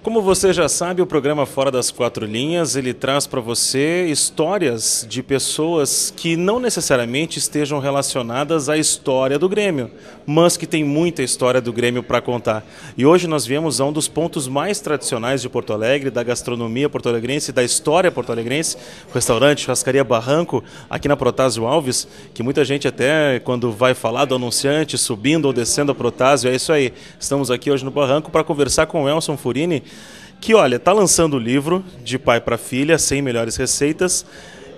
Como você já sabe, o programa Fora das Quatro Linhas, ele traz para você histórias de pessoas que não necessariamente estejam relacionadas à história do Grêmio, mas que tem muita história do Grêmio para contar. E hoje nós viemos a um dos pontos mais tradicionais de Porto Alegre, da gastronomia porto-alegrense, da história porto-alegrense, o restaurante Churrascaria Barranco, aqui na Protásio Alves, que muita gente até quando vai falar do anunciante, subindo ou descendo a Protásio, é isso aí. Estamos aqui hoje no Barranco para conversar com o Elson Furini, que, olha, está lançando o livro De Pai para Filha, 100 Melhores Receitas.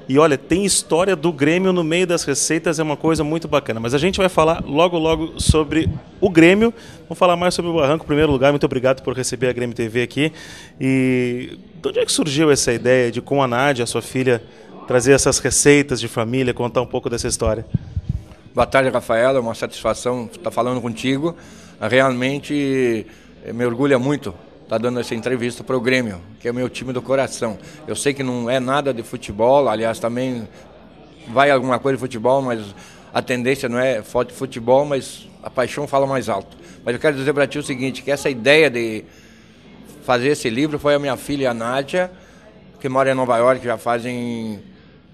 E, olha, tem história do Grêmio no meio das receitas, é uma coisa muito bacana. Mas a gente vai falar logo sobre o Grêmio. Vamos falar mais sobre o Barranco. Em primeiro lugar, muito obrigado por receber a Grêmio TV aqui. E de onde é que surgiu essa ideia de, com a Nádia, a sua filha, trazer essas receitas de família, contar um pouco dessa história? Boa tarde, Rafaela. É uma satisfação estar falando contigo. Realmente me orgulha muito estar dando essa entrevista para o Grêmio, que é o meu time do coração. Eu sei que não é nada de futebol, aliás, também vai alguma coisa de futebol, mas a tendência não é forte de futebol, mas a paixão fala mais alto. Mas eu quero dizer para ti o seguinte, que essa ideia de fazer esse livro foi a minha filha, a Nádia, que mora em Nova York, já fazem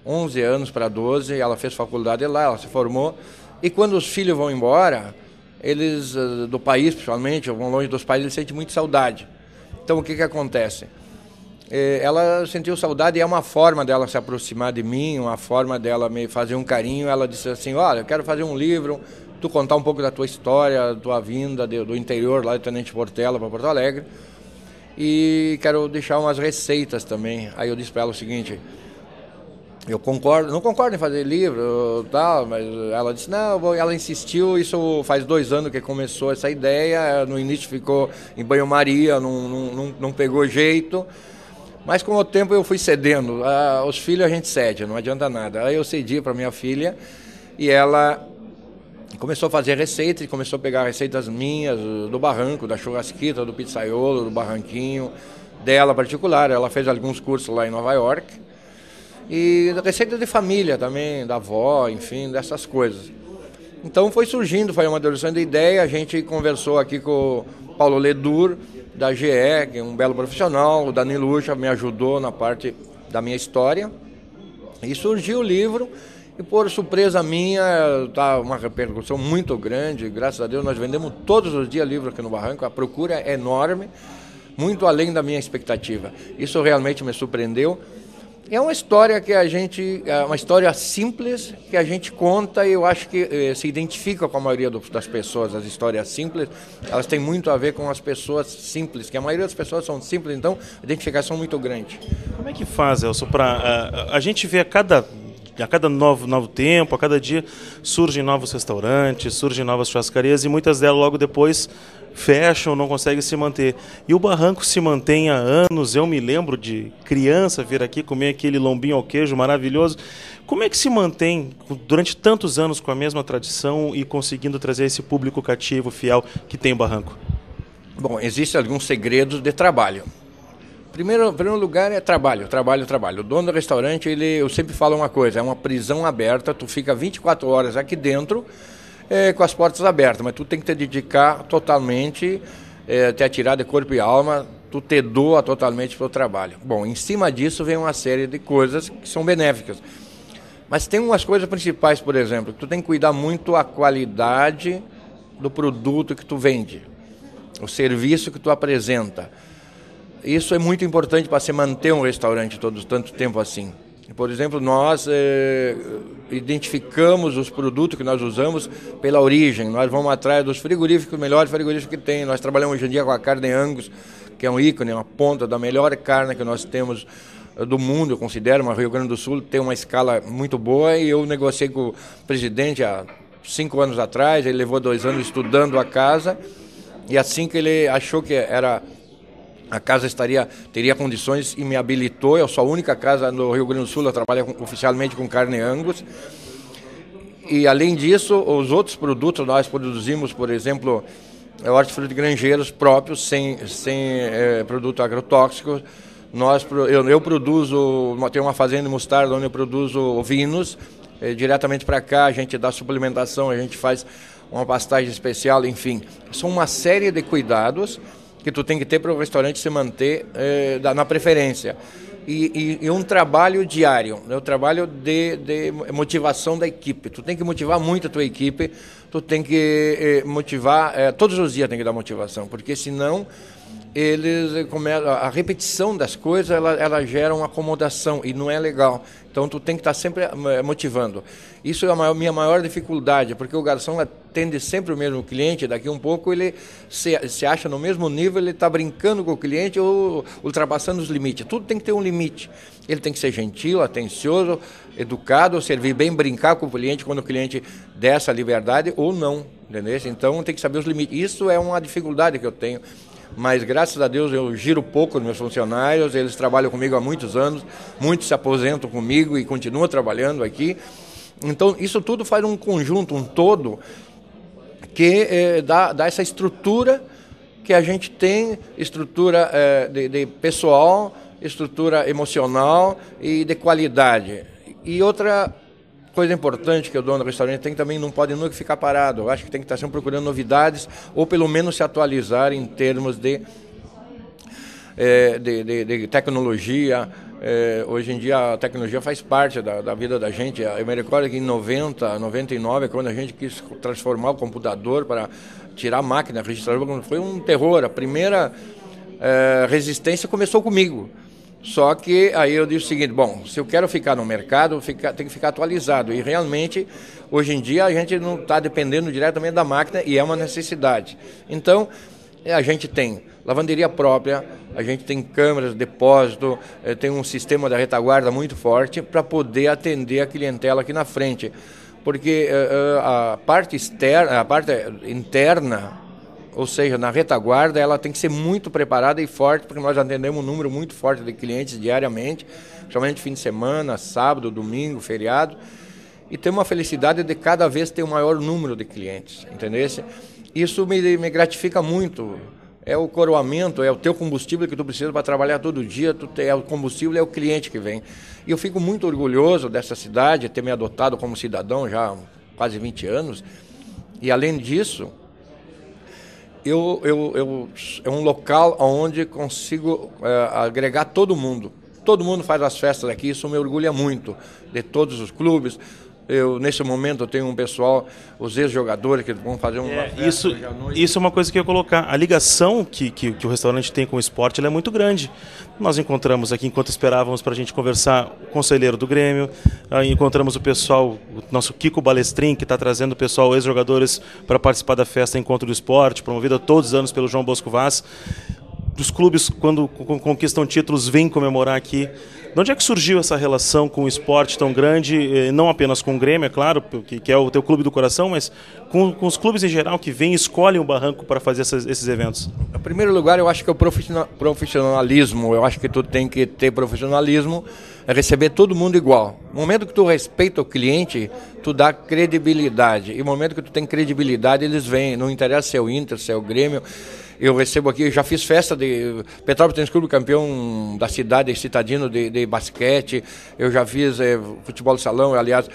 11 anos para 12, ela fez faculdade lá, ela se formou, e quando os filhos vão embora, eles, do país principalmente, vão longe dos pais, eles sentem muita saudade. Então o que acontece? Ela sentiu saudade e é uma forma dela se aproximar de mim, uma forma dela me fazer um carinho. Ela disse assim, olha, eu quero fazer um livro, tu contar um pouco da tua história, da tua vinda do interior, lá de Tenente Portela para Porto Alegre, e quero deixar umas receitas também. Aí eu disse para ela o seguinte, eu concordo, não concordo em fazer livro, tal, mas ela disse, não, ela insistiu, isso faz 2 anos que começou essa ideia, no início ficou em banho-maria, não pegou jeito, mas com o tempo eu fui cedendo, os filhos a gente cede, não adianta nada. Aí eu cedi para minha filha e ela começou a fazer receitas, e começou a pegar receitas minhas, do Barranco, da churrasquita, do pizzaiolo, do barranquinho, dela particular. Ela fez alguns cursos lá em Nova York, e receitas de família também, da avó, enfim, dessas coisas. Então foi surgindo, foi uma adolescente de ideia, a gente conversou aqui com o Paulo Ledur, da GE, que é um belo profissional, o Danilo Ucha me ajudou na parte da minha história, e surgiu o livro, e por surpresa minha, tá uma repercussão muito grande, graças a Deus nós vendemos todos os dias livro aqui no Barranco, a procura é enorme, muito além da minha expectativa. Isso realmente me surpreendeu. É uma história que é uma história simples, que a gente conta e eu acho que se identifica com a maioria das pessoas. As histórias simples, elas têm muito a ver com as pessoas simples, que a maioria das pessoas são simples, então a identificação é muito grande. Como é que faz, Elson, para a gente ver a cada novo tempo, a cada dia surgem novos restaurantes, surgem novas churrascarias e muitas delas logo depois fecham, não conseguem se manter. E o Barranco se mantém há anos, eu me lembro de criança vir aqui comer aquele lombinho ao queijo maravilhoso. Como é que se mantém durante tantos anos com a mesma tradição e conseguindo trazer esse público cativo, fiel que tem o Barranco? Bom, existem alguns segredos de trabalho. Em primeiro lugar é trabalho. O dono do restaurante, eu sempre falo uma coisa, é uma prisão aberta, tu fica 24 horas aqui dentro, com as portas abertas, mas tu tem que te dedicar totalmente, te atirar de corpo e alma, tu te doa totalmente para o trabalho. Bom, em cima disso vem uma série de coisas que são benéficas. Mas tem umas coisas principais, por exemplo, tu tem que cuidar muito a qualidade do produto que tu vende, o serviço que tu apresenta. Isso é muito importante para se manter um restaurante tanto tempo assim. Por exemplo, nós identificamos os produtos que nós usamos pela origem. Nós vamos atrás dos frigoríficos, melhores frigoríficos que tem. Nós trabalhamos hoje em dia com a carne Angus, que é um ícone, uma ponta da melhor carne que nós temos do mundo, eu considero. Mas Rio Grande do Sul tem uma escala muito boa e eu negociei com o presidente há 5 anos atrás. Ele levou 2 anos estudando a casa e assim que ele achou que a casa teria condições e me habilitou. Eu sou a única casa no Rio Grande do Sul, eu trabalho oficialmente com carne Angus. E além disso, os outros produtos nós produzimos, por exemplo, hortifruti granjeiros próprios, sem produto agrotóxico. Eu produzo, tenho uma fazenda de mostarda onde eu produzo ovinos, diretamente para cá, a gente dá suplementação, a gente faz uma pastagem especial, enfim. São uma série de cuidados que tu tem que ter para o restaurante se manter na preferência. E um trabalho diário, né? O trabalho de motivação da equipe. Tu tem que motivar muito a tua equipe, tu tem que motivar, todos os dias tem que dar motivação, porque senão a repetição das coisas ela gera uma acomodação e não é legal. Então tu tem que estar sempre motivando. Isso é a minha maior dificuldade, porque o garçom atende sempre o mesmo cliente, daqui um pouco ele se acha no mesmo nível, ele está brincando com o cliente ou ultrapassando os limites. Tudo tem que ter um limite. Ele tem que ser gentil, atencioso, educado, servir bem, brincar com o cliente quando o cliente der essa liberdade ou não, entendeu? Então tem que saber os limites. Isso é uma dificuldade que eu tenho. Mas graças a Deus eu giro pouco nos meus funcionários, eles trabalham comigo há muitos anos, muitos se aposentam comigo e continuam trabalhando aqui. Então isso tudo faz um conjunto, um todo, que dá essa estrutura que a gente tem, estrutura de pessoal, estrutura emocional e de qualidade. E outra coisa importante que o dono do restaurante tem também, não pode nunca ficar parado. Eu acho que tem que estar sempre procurando novidades ou pelo menos se atualizar em termos de tecnologia. Hoje em dia a tecnologia faz parte da vida da gente. Eu me recordo que em 90, 99, quando a gente quis transformar o computador para tirar a máquina registradora, foi um terror. A primeira resistência começou comigo. Só que aí eu disse o seguinte, bom, se eu quero ficar no mercado, tem que ficar atualizado. E realmente, hoje em dia, a gente não está dependendo diretamente da máquina e é uma necessidade. Então, a gente tem lavanderia própria, a gente tem câmeras, depósito, tem um sistema da retaguarda muito forte para poder atender a clientela aqui na frente. Porque a parte externa, a parte interna, ou seja, na retaguarda, ela tem que ser muito preparada e forte, porque nós atendemos um número muito forte de clientes diariamente, principalmente fim de semana, sábado, domingo, feriado, e tem uma felicidade de cada vez ter um maior número de clientes, entendeu? Isso me gratifica muito. É o coroamento, é o teu combustível que tu precisa para trabalhar todo dia, o combustível é o cliente que vem. E eu fico muito orgulhoso dessa cidade, ter me adotado como cidadão já há quase 20 anos, e além disso, é um local onde consigo agregar todo mundo. Todo mundo faz as festas aqui, isso me orgulha muito, de todos os clubes. Nesse momento, eu tenho um pessoal, os ex-jogadores, que vão fazer uma festa hoje à noite. Isso é uma coisa que eu ia colocar. A ligação que o restaurante tem com o esporte, ela é muito grande. Nós encontramos aqui, enquanto esperávamos para a gente conversar, o conselheiro do Grêmio, encontramos o pessoal, o nosso Kiko Balestrin, que está trazendo o pessoal, ex-jogadores, para participar da festa Encontro do Esporte, promovida todos os anos pelo João Bosco Vaz. Os clubes, quando conquistam títulos, vêm comemorar aqui. De onde é que surgiu essa relação com o esporte tão grande, não apenas com o Grêmio, é claro, que é o teu clube do coração, mas com os clubes em geral que vêm e escolhem o Barranco para fazer esses eventos? Em primeiro lugar, eu acho que é o profissionalismo. Eu acho que tu tem que ter profissionalismo, receber todo mundo igual. No momento que tu respeita o cliente, tu dá credibilidade. E no momento que tu tem credibilidade, eles vêm. Não interessa se é o Inter, se é o Grêmio. Eu recebo aqui, já fiz festa de Petrópolis Tênis Clube, campeão da cidade, citadino de basquete. Eu já fiz futebol de salão, aliás.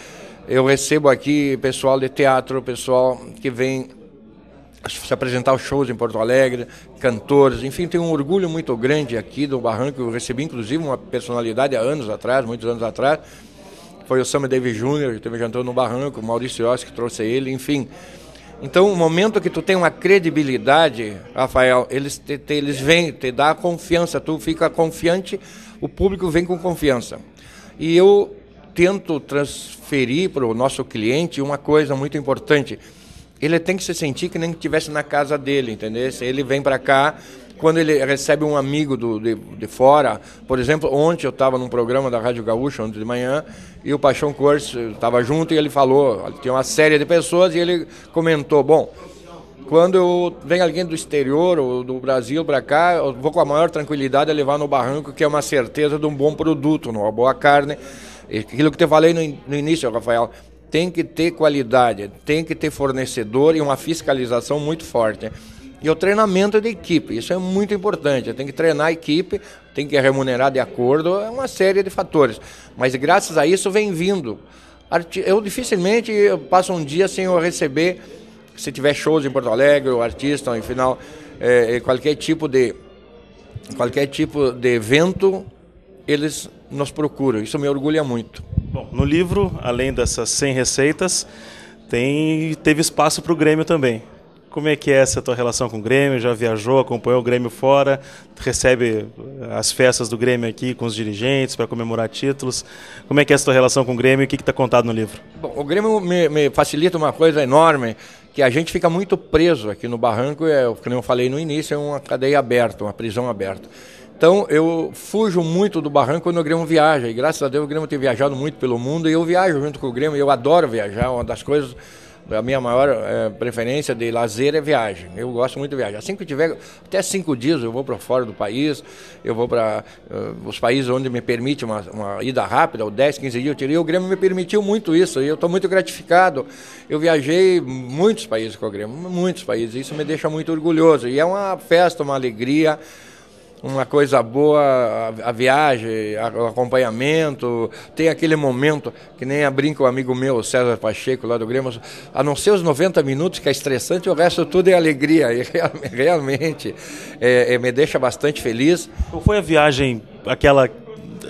Eu recebo aqui pessoal de teatro, pessoal que vem se apresentar os shows em Porto Alegre, cantores, enfim, tenho um orgulho muito grande aqui do Barranco. Eu recebi, inclusive, uma personalidade há anos atrás, muitos anos atrás. Foi o Sammy Davis Jr., que teve jantou no Barranco, o Maurício Ossi, que trouxe ele, enfim. Então, o momento que tu tem uma credibilidade, Rafael, eles vêm, te dá confiança, tu fica confiante, o público vem com confiança. E eu tento transferir para o nosso cliente uma coisa muito importante. Ele tem que se sentir que nem que estivesse na casa dele, entendeu? Se ele vem para cá, quando ele recebe um amigo de fora, por exemplo, ontem eu estava num programa da Rádio Gaúcha, ontem de manhã, e o Paixão Cortes estava junto e ele falou, tinha uma série de pessoas e ele comentou, bom, quando vem alguém do exterior ou do Brasil para cá, eu vou com a maior tranquilidade levar no Barranco, que é uma certeza de um bom produto, uma boa carne. Aquilo que eu falei no início, Rafael, tem que ter qualidade, tem que ter fornecedor e uma fiscalização muito forte. E o treinamento de equipe, isso é muito importante. Tem que treinar a equipe, tem que remunerar de acordo, é uma série de fatores. Mas graças a isso vem vindo. Eu dificilmente passo um dia sem eu receber Se tiver shows em Porto Alegre, o artista, enfim, qualquer tipo de evento, eles nos procuram. Isso me orgulha muito. Bom, no livro, além dessas 100 receitas, teve espaço para o Grêmio também. Como é que é essa tua relação com o Grêmio? Já viajou, acompanhou o Grêmio fora, recebe as festas do Grêmio aqui com os dirigentes para comemorar títulos. Como é que é essa tua relação com o Grêmio e o que está contado no livro? Bom, o Grêmio me facilita uma coisa enorme, que a gente fica muito preso aqui no Barranco, como eu falei no início, é uma cadeia aberta, uma prisão aberta. Então eu fujo muito do Barranco quando o Grêmio viaja, e graças a Deus o Grêmio tem viajado muito pelo mundo, e eu viajo junto com o Grêmio, eu adoro viajar, uma das coisas... A minha maior preferência de lazer é viagem. Eu gosto muito de viajar. Assim que eu tiver até 5 dias, eu vou para fora do país, eu vou para os países onde me permite uma ida rápida, ou 10, 15 dias eu tirei. O Grêmio me permitiu muito isso e eu estou muito gratificado. Eu viajei muitos países com o Grêmio, muitos países. Isso me deixa muito orgulhoso. E é uma festa, uma alegria, uma coisa boa, a viagem, o acompanhamento, tem aquele momento, que nem brinca o amigo meu, o César Pacheco, lá do Grêmio, a não ser os 90 minutos, que é estressante, o resto tudo é alegria, e realmente me deixa bastante feliz. Qual foi a viagem,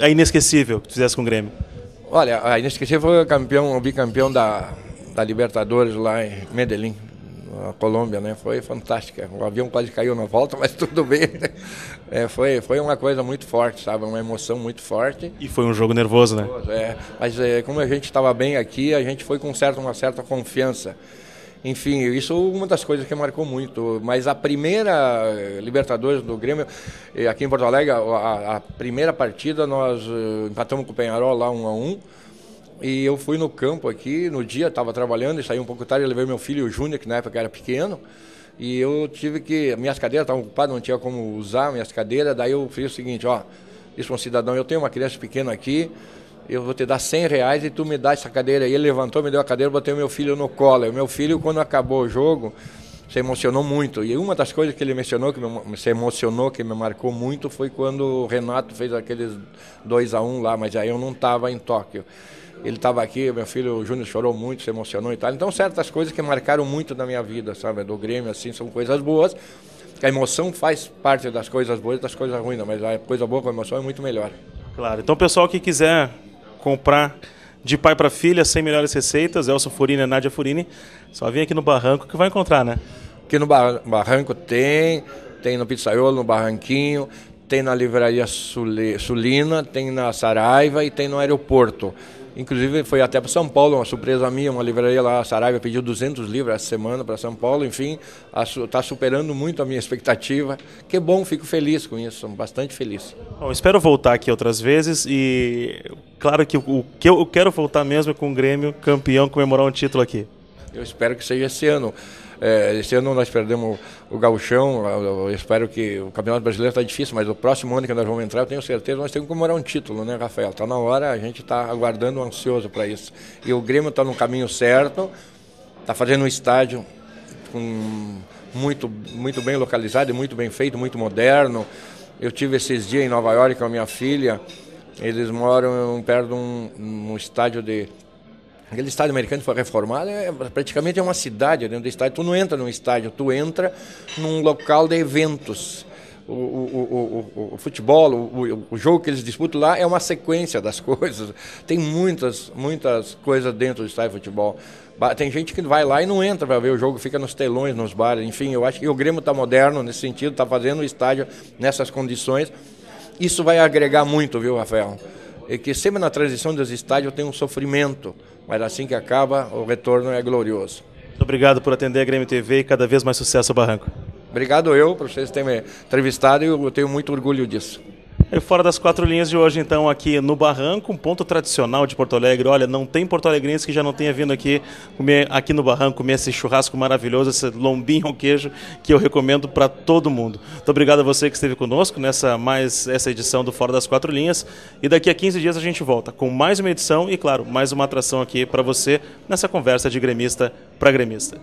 a inesquecível que tu fizesse com o Grêmio? Olha, a inesquecível foi o bicampeão da Libertadores lá em Medellín, a Colômbia, né? Foi fantástica. O avião quase caiu na volta, mas tudo bem. Foi uma coisa muito forte, sabe? Uma emoção muito forte. E foi um jogo nervoso, né? Mas como a gente estava bem aqui, a gente foi com uma certa confiança. Enfim, isso é uma das coisas que marcou muito. Mas a primeira Libertadores do Grêmio, aqui em Porto Alegre, a primeira partida, nós empatamos com o Peñarol lá 1-1. E eu fui no campo aqui, no dia, estava trabalhando e saí um pouco tarde, eu levei meu filho, o Júnior, que na época era pequeno, e eu tive que, minhas cadeiras estavam ocupadas, não tinha como usar minhas cadeiras, daí eu fiz o seguinte, disse para um cidadão, eu tenho uma criança pequena aqui, eu vou te dar R$100 e tu me dá essa cadeira. E ele levantou, me deu a cadeira, botei o meu filho no colo. E o meu filho, quando acabou o jogo, se emocionou muito. E uma das coisas que ele mencionou, que me marcou muito, foi quando o Renato fez aqueles 2-1 lá, mas aí eu não estava em Tóquio. Ele estava aqui, meu filho o Júnior chorou muito, se emocionou e tal. Então, certas coisas que marcaram muito na minha vida, sabe? Do Grêmio, assim, são coisas boas. A emoção faz parte das coisas boas e das coisas ruins, mas a coisa boa com a emoção é muito melhor. Claro. Então, pessoal que quiser comprar de pai para filha 100 melhores receitas, Elcio Furini e Nádia Furini, só vem aqui no Barranco que vai encontrar, né? Aqui no Barranco tem no Pizzaiolo, no Barranquinho, tem na Livraria Sulina, tem na Saraiva e tem no aeroporto. Inclusive foi até para São Paulo, uma surpresa minha, uma livraria lá, a Saraiva pediu 200 livros essa semana para São Paulo, enfim, está superando muito a minha expectativa. Que bom, fico feliz com isso, bastante feliz. Bom, espero voltar aqui outras vezes e claro que o que eu quero voltar mesmo é com o Grêmio campeão, comemorar um título aqui. Eu espero que seja esse ano. Esse ano nós perdemos o Gauchão, eu espero que o Campeonato Brasileiro está difícil, mas o próximo ano que nós vamos entrar, eu tenho certeza, nós temos que comemorar um título, né, Rafael? Está na hora, a gente está aguardando, ansioso para isso. E o Grêmio está no caminho certo, está fazendo um estádio muito bem localizado e muito bem feito, muito moderno. Eu tive esses dias em Nova York com a minha filha, eles moram perto de um estádio aquele estádio americano que foi reformado, praticamente é uma cidade dentro do estádio. Tu não entra num estádio, tu entra num local de eventos. O futebol, o jogo que eles disputam lá é uma sequência das coisas. Tem muitas coisas dentro do estádio de futebol. Tem gente que vai lá e não entra para ver o jogo, fica nos telões, nos bares. Enfim, eu acho que o Grêmio está moderno nesse sentido, está fazendo o estádio nessas condições. Isso vai agregar muito, viu, Rafael? E que sempre na transição dos estádios tem um sofrimento, mas assim que acaba, o retorno é glorioso. Muito obrigado por atender a Grêmio TV e cada vez mais sucesso ao Barranco. Obrigado por vocês terem me entrevistado e eu tenho muito orgulho disso. E fora das 4 linhas de hoje, então, aqui no Barranco, um ponto tradicional de Porto Alegre. Olha, não tem porto-alegrense que já não tenha vindo aqui comer aqui no Barranco, comer esse churrasco maravilhoso, esse lombinho ao queijo, que eu recomendo para todo mundo. Muito obrigado a você que esteve conosco nessa edição do Fora das 4 Linhas. E daqui a 15 dias a gente volta com mais uma edição e, claro, mais uma atração aqui para você nessa conversa de gremista para gremista.